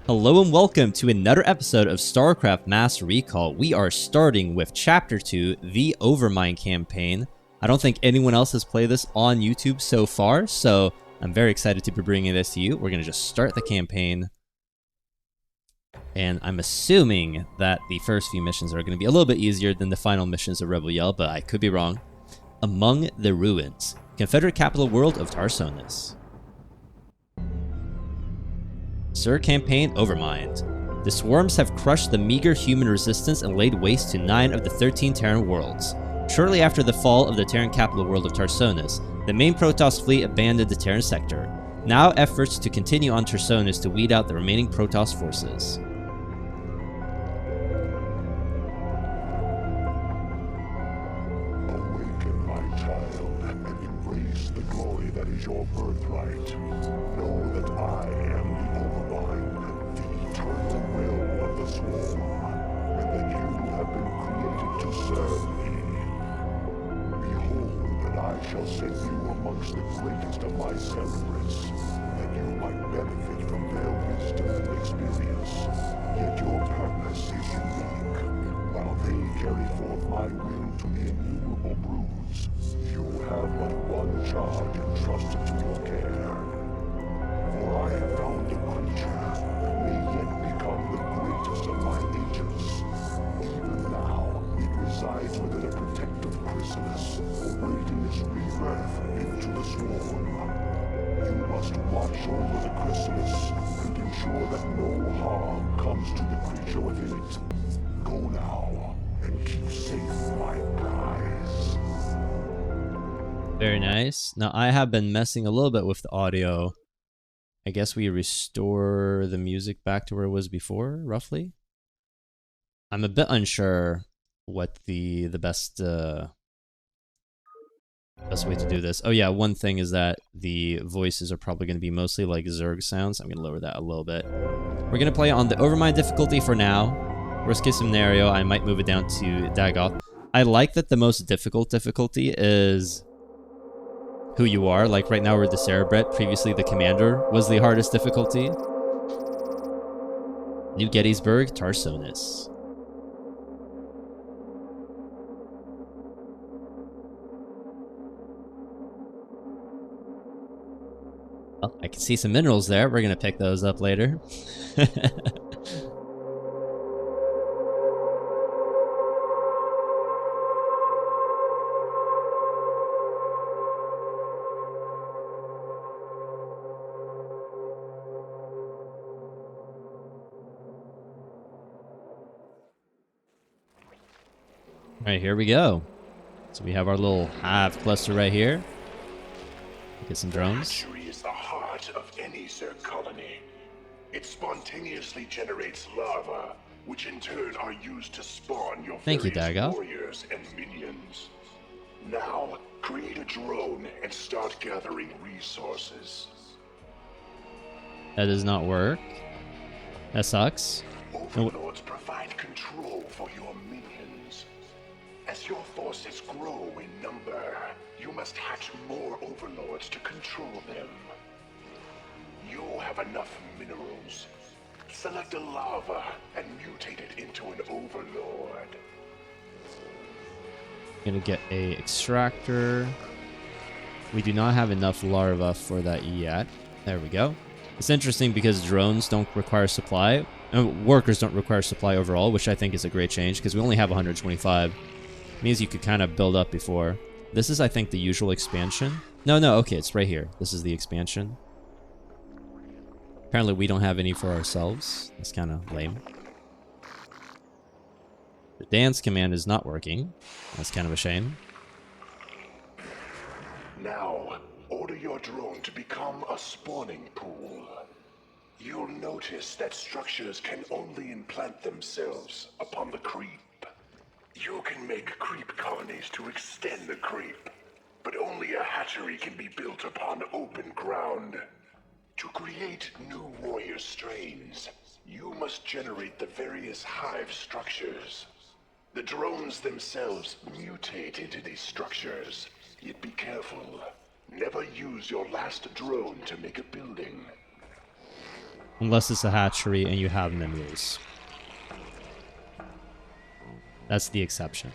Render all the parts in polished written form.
Hello and welcome to another episode of Starcraft Mass Recall. We are starting with Chapter 2, the Overmind campaign. I don't think anyone else has played this on YouTube so far, so I'm very excited to be bringing this to you. We're going to just start the campaign. And I'm assuming that the first few missions are going to be a little bit easier than the final missions of Rebel Yell, but I could be wrong. Among the Ruins, Confederate capital world of Tarsonis. Sir Campaign Overmind. The swarms have crushed the meager human resistance and laid waste to 9 of the 13 Terran worlds. Shortly after the fall of the Terran capital world of Tarsonis, the main Protoss fleet abandoned the Terran sector. Now efforts to continue on Tarsonis to weed out the remaining Protoss forces. Awaken, my child, and embrace the glory that is your birthright. Know that I am the Overmind, the eternal will of the swarm, and that you have been created to serve me. Behold that I shall set you amongst the greatest of my celebrants, that you might benefit from their wisdom and experience. Yet your purpose is unique. While they carry forth my will to the innumerable broods, you have but one charge entrusted to your care. For I have found a creature that may yet become the greatest of my agents. Even now, it resides within a protective chrysalis, awaiting its rebirth into the swarm. You must watch over the chrysalis and ensure that no harm comes to the creature within it. Go now, and keep safe my prize. Very nice. Now, I have been messing a little bit with the audio. I guess we restore the music back to where it was before, roughly. I'm a bit unsure what the best way to do this. Oh yeah, one thing is that the voices are probably going to be mostly like Zerg sounds. I'm going to lower that a little bit. We're going to play on the Overmind difficulty for now. Worst case scenario, I might move it down to Dagoth. I like that the most difficult difficulty is who you are. Like right now we're the Cerebret. Previously the Commander was the hardest difficulty. New Gettysburg, Tarsonis. Oh, I can see some minerals there. We're going to pick those up later. Alright, here we go. So we have our little hive cluster right here. Get some drones. Hatchery is the heart of any Zerg colony. It spontaneously generates larvae, which in turn are used to spawn your various warriors and minions. Now, create a drone and start gathering resources. That does not work. That sucks. Overlords provide control for your minions. As your forces grow in number, you must hatch more overlords to control them. You have enough minerals. Select a larva and mutate it into an overlord. Gonna get a extractor. We do not have enough larvae for that yet. There we go. It's interesting because drones don't require supply. Workers don't require supply overall, which I think is a great change because we only have 125. It means you could kind of build up before. This is, I think, the usual expansion. No, okay, it's right here. This is the expansion. Apparently we don't have any for ourselves. That's kind of lame. The dance command is not working. That's kind of a shame. Now, order your drone to become a spawning pool. You'll notice that structures can only implant themselves upon the creep. You can make creep colonies to extend the creep, but only a hatchery can be built upon open ground. To create new warrior strains, you must generate the various hive structures. The drones themselves mutate into these structures, yet be careful. Never use your last drone to make a building. Unless it's a hatchery and you have minerals. That's the exception.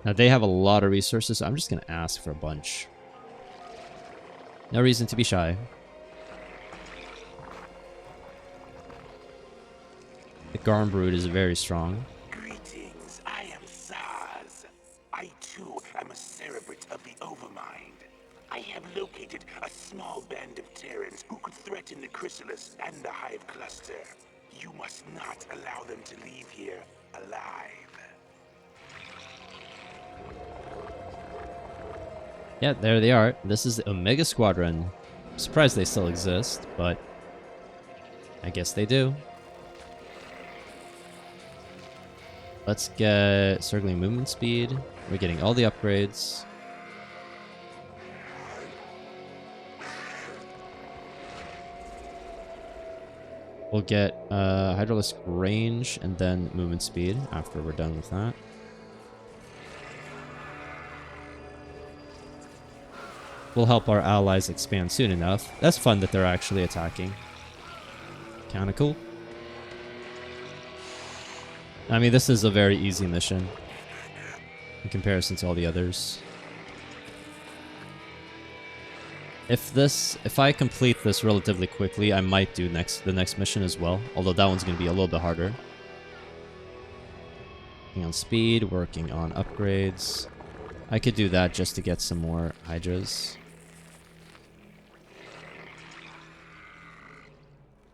Now they have a lot of resources, so I'm just going to ask for a bunch. No reason to be shy. The Garm Brood is very strong. Greetings, I am Saz. I too am a cerebrate of the Overmind. I have located a small band of Terrans who could threaten the Chrysalis and the Hive Cluster. You must not allow them to leave here alive. Yeah, there they are. This is the Omega Squadron. I'm surprised they still exist, but I guess they do. Let's get circling movement speed. We're getting all the upgrades. We'll get hydraulic range and then movement speed after we're done with that. Will help our allies expand soon enough. That's fun that they're actually attacking. Kinda cool. I mean, this is a very easy mission in comparison to all the others. If I complete this relatively quickly, I might do the next mission as well. Although that one's going to be a little bit harder. Working on speed, working on upgrades. I could do that just to get some more Hydras.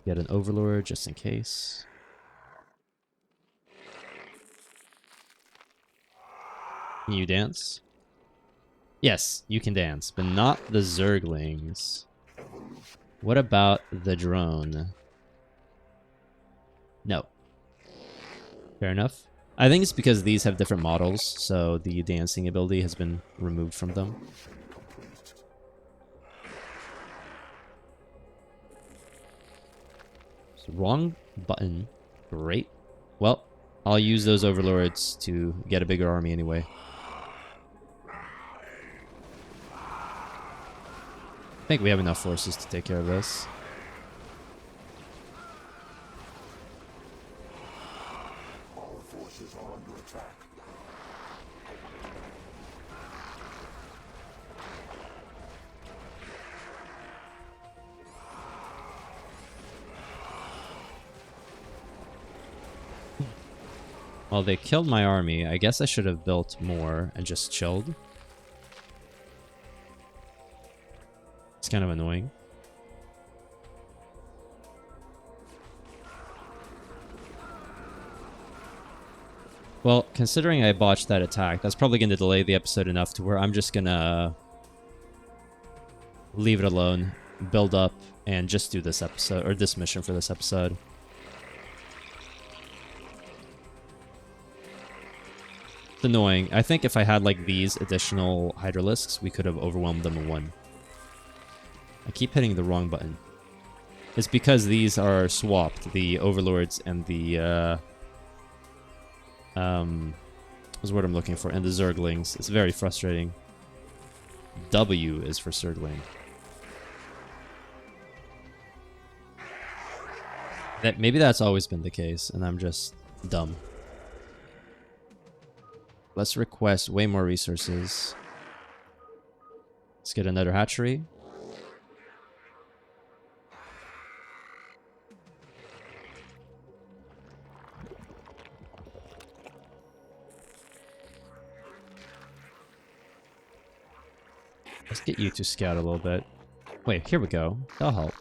Get an Overlord just in case. Can you dance? Yes, you can dance, but not the Zerglings. What about the drone? No. Fair enough. I think it's because these have different models, so the dancing ability has been removed from them. So wrong button. Great. Well, I'll use those overlords to get a bigger army anyway. I think we have enough forces to take care of this. Our forces are under attack. Well, they killed my army. I guess I should have built more and just chilled. It's kind of annoying. Well, considering I botched that attack, that's probably going to delay the episode enough to where I'm just going to leave it alone, build up, and just do this episode, or this mission for this episode. It's annoying. I think if I had like these additional Hydralisks, we could have overwhelmed them in one. I keep hitting the wrong button. It's because these are swapped, the Overlords and the, what's the word I'm looking for, and the Zerglings. It's very frustrating. W is for Zergling. Maybe that's always been the case, and I'm just dumb. Let's request way more resources. Let's get another hatchery. Let's get you to scout a little bit. Wait, here we go. That'll help.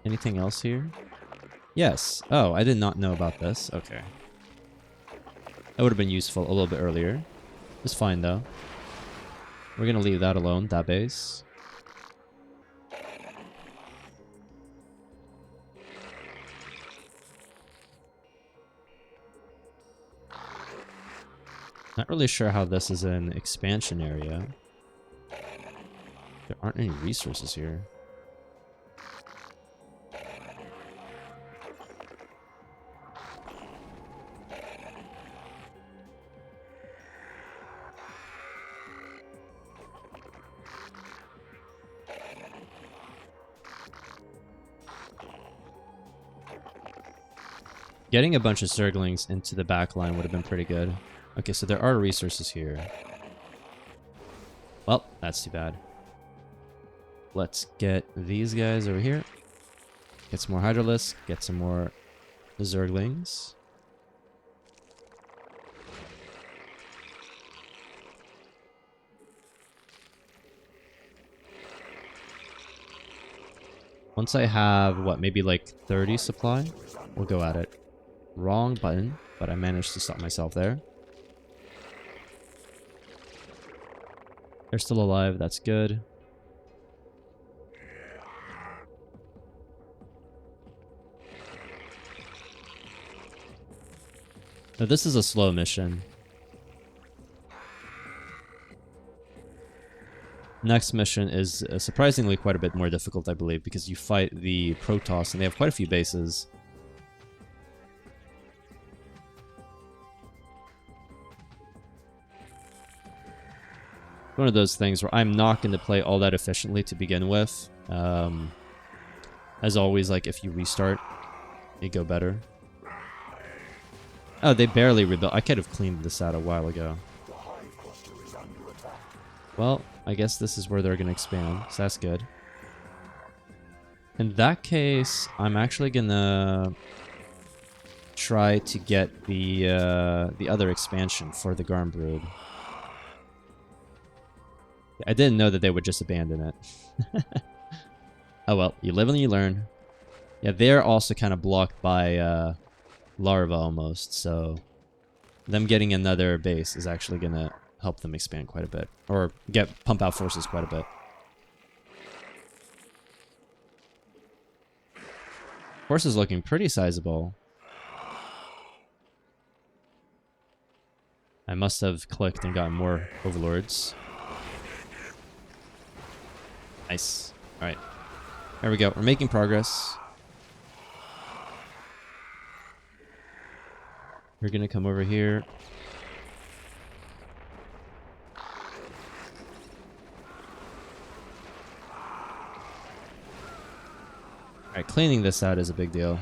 Anything else here? Yes. Oh, I did not know about this. Okay. That would have been useful a little bit earlier. It's fine, though. We're going to leave that alone, that base. Not really sure how this is an expansion area. There aren't any resources here. Getting a bunch of Zerglings into the back line would have been pretty good. Okay, so there are resources here. Well, that's too bad. Let's get these guys over here. Get some more Hydralisks. Get some more Zerglings. Once I have, what, maybe like 30 supply, we'll go at it. Wrong button, but I managed to stop myself there. They're still alive, that's good. Now this is a slow mission. Next mission is surprisingly quite a bit more difficult, I believe, because you fight the Protoss, and they have quite a few bases. One of those things where I'm not going to play all that efficiently to begin with. As always, like, if you restart, you go better. Oh, they barely rebuilt. I could have cleaned this out a while ago. Well, I guess this is where they're going to expand, so that's good. In that case, I'm actually going to try to get the other expansion for the Garm Brood. I didn't know that they would just abandon it. Oh well, you live and you learn. Yeah, they're also kind of blocked by larva almost, so them getting another base is actually going to help them expand quite a bit, or pump out forces quite a bit. Force is looking pretty sizable. I must have clicked and gotten more overlords. Nice. Alright. There we go. We're making progress. We're gonna come over here. Alright, cleaning this out is a big deal.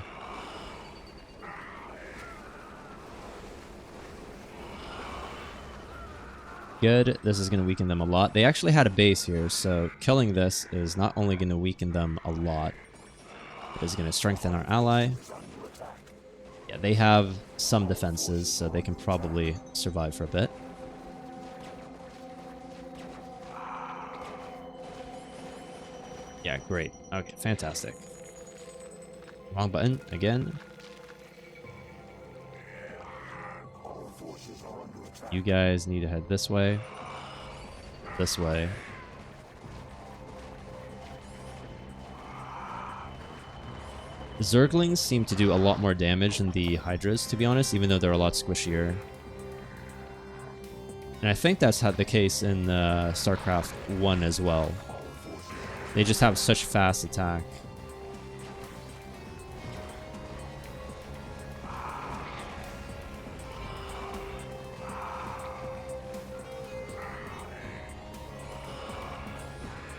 Good. This is going to weaken them a lot. They actually had a base here, so killing this is not only going to weaken them a lot, it is going to strengthen our ally. Yeah, they have some defenses, so they can probably survive for a bit. Yeah, great. Okay, fantastic. Wrong button again. You guys need to head this way. This way. Zerglings seem to do a lot more damage than the Hydras, to be honest, even though they're a lot squishier. And I think that's the case in Starcraft 1 as well. They just have such fast attack.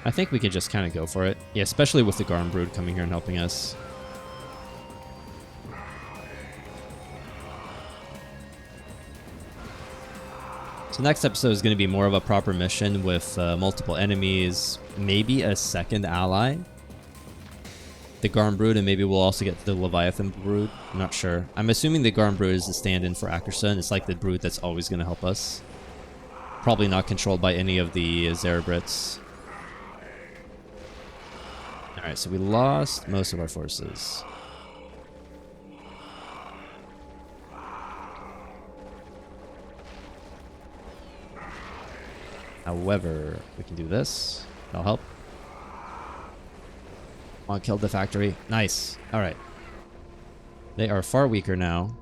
I think we could just kind of go for it. Yeah, especially with the Garm Brood coming here and helping us. So next episode is going to be more of a proper mission with multiple enemies, maybe a second ally. The Garm Brood, and maybe we'll also get the Leviathan Brood. I'm not sure. I'm assuming the Garm Brood is the stand-in for Akerson. It's like the Brood that's always going to help us. Probably not controlled by any of the Zerebrits. Alright, so we lost most of our forces. However, we can do this. That'll help. Come on, killed the factory. Nice. Alright. They are far weaker now.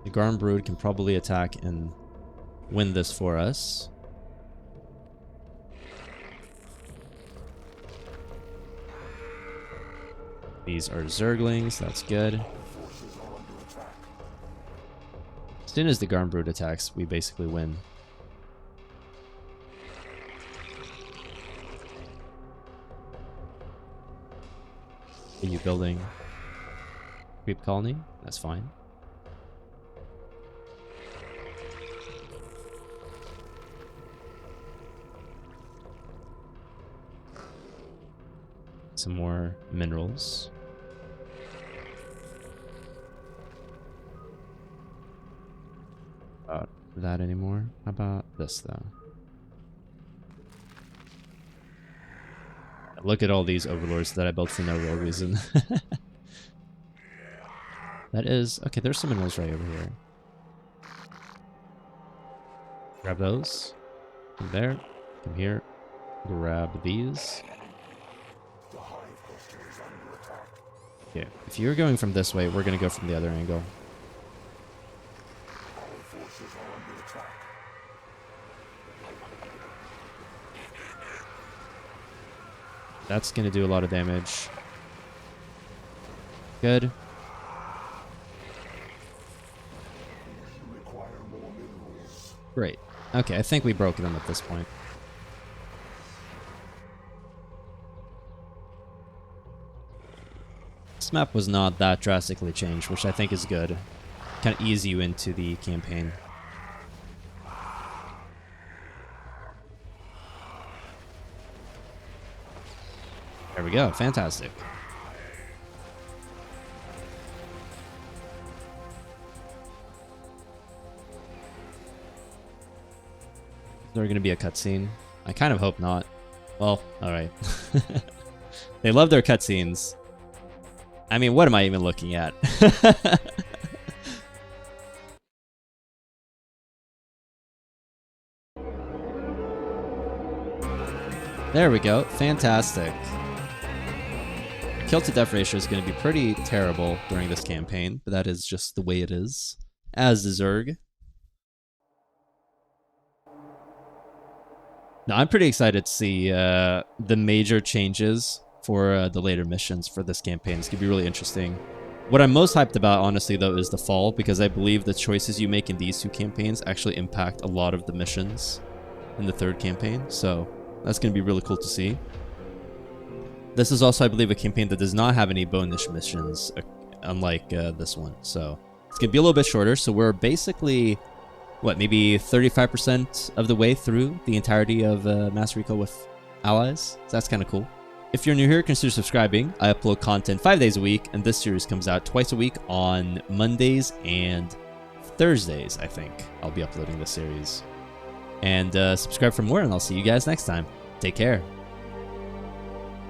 The Garm Brood can probably attack and win this for us. These are Zerglings, that's good. As soon as the Garm Brood attacks, we basically win. Are you building creep colony? That's fine. some more minerals. About that anymore? How about this though? Look at all these overlords that I built for no real reason. That is... Okay, there's some minerals right over here. Grab those. Come there. Come here. Grab these. Okay, if you're going from this way, we're going to go from the other angle. That's going to do a lot of damage. Good. Great. Okay, I think we broke them at this point. This map was not that drastically changed, which I think is good. Kind of ease you into the campaign. There we go. Fantastic. Is there going to be a cutscene? I kind of hope not. Well, alright. They love their cutscenes. I mean, what am I even looking at? There we go. Fantastic. Kill to death ratio is going to be pretty terrible during this campaign, but that is just the way it is. As is Zerg. Now, I'm pretty excited to see the major changes for the later missions for this campaign. It's going to be really interesting. What I'm most hyped about, honestly, though, is the fall, because I believe the choices you make in these two campaigns actually impact a lot of the missions in the third campaign, so that's going to be really cool to see. This is also, I believe, a campaign that does not have any bonus missions, unlike this one, so it's going to be a little bit shorter, so we're basically... what, maybe 35% of the way through the entirety of Mass Recall with allies? So that's kind of cool. If you're new here, consider subscribing. I upload content 5 days a week, and this series comes out twice a week on Mondays and Thursdays, I think. I'll be uploading this series. And subscribe for more, and I'll see you guys next time. Take care.